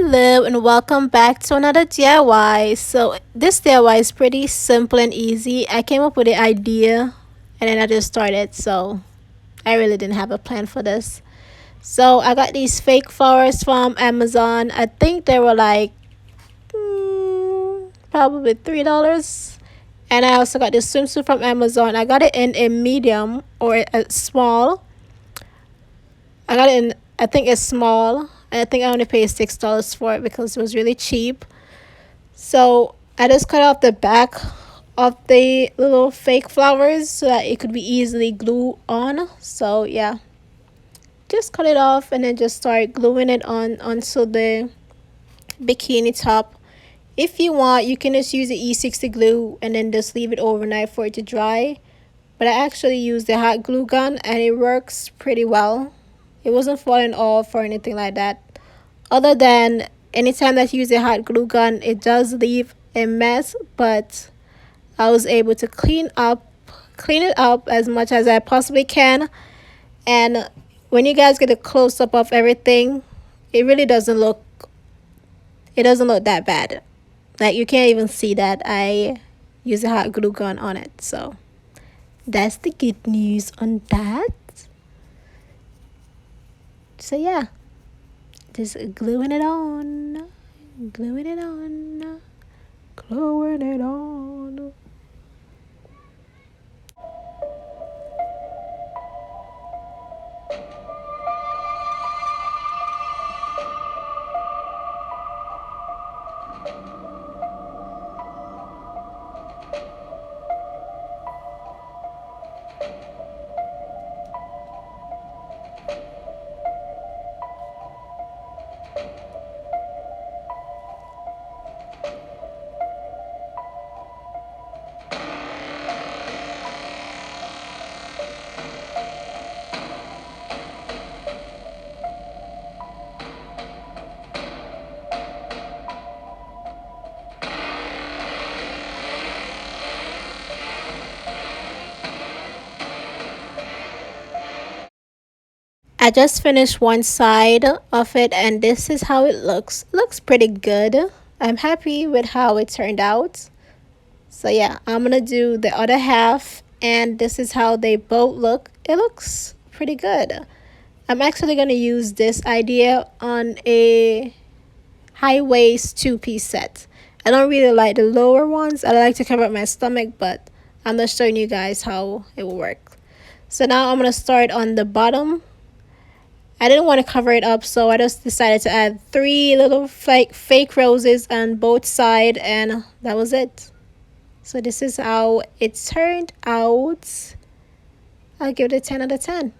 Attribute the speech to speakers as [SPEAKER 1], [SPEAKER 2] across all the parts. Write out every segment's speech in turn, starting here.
[SPEAKER 1] Hello and welcome back to another DIY. So this DIY is pretty simple and easy. I came up with the idea and then I just started. So I really didn't have a plan for this. So I got these fake flowers from Amazon. I think they were like probably $3. And I also got this swimsuit from Amazon. I got it in a medium or a small. I got it in, I think it's small. And I think I only paid $6 for it because it was really cheap. So I just cut off the back of the little fake flowers so that it could be easily glued on. So yeah, just cut it off and then just start gluing it on onto the bikini top. If you want, you can just use the E60 glue and then just leave it overnight for it to dry. But I actually used the hot glue gun and it works pretty well. It wasn't falling off or anything like that. Other than anytime that you use a hot glue gun, it does leave a mess, but I was able to clean it up as much as I possibly can. And when you guys get a close-up of everything, it really doesn't look that bad. Like, you can't even see that I use a hot glue gun on it. So that's the good news on that. So yeah, just gluing it on, gluing it on, gluing it on. I just finished one side of it and this is how it looks. It looks pretty good. I'm happy with how it turned out. So yeah, I'm gonna do the other half and this is how they both look. It looks pretty good. I'm actually gonna use this idea on a high waist two-piece set. I don't really like the lower ones. I like to cover up my stomach, but I'm just showing you guys how it will work. So now I'm gonna start on the bottom. I didn't want to cover it up, so I just decided to add 3 little fake roses on both sides, and that was it. So this is how it turned out. I'll give it a 10 out of 10.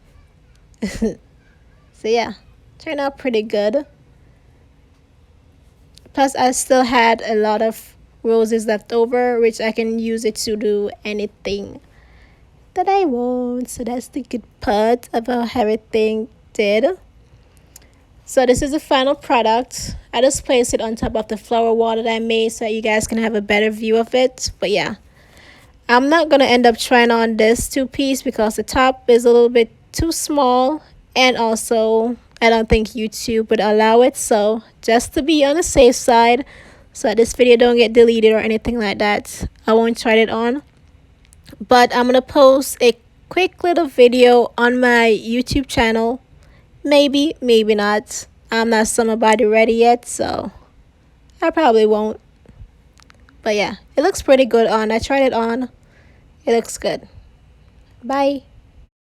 [SPEAKER 1] So yeah, turned out pretty good. Plus I still had a lot of roses left over, which I can use it to do anything that I want. So that's the good part about how everything did. So this is the final product. I just placed it on top of the flower wall that I made so that you guys can have a better view of it. But yeah, I'm not gonna end up trying on this two-piece because the top is a little bit too small, and also I don't think YouTube would allow it. So just to be on the safe side, so that this video don't get deleted or anything like that, I won't try it on. But I'm gonna post a quick little video on my YouTube channel. Maybe, maybe not. I'm not somebody ready yet, so I probably won't. But yeah, it looks pretty good on. I tried it on. It looks good. Bye.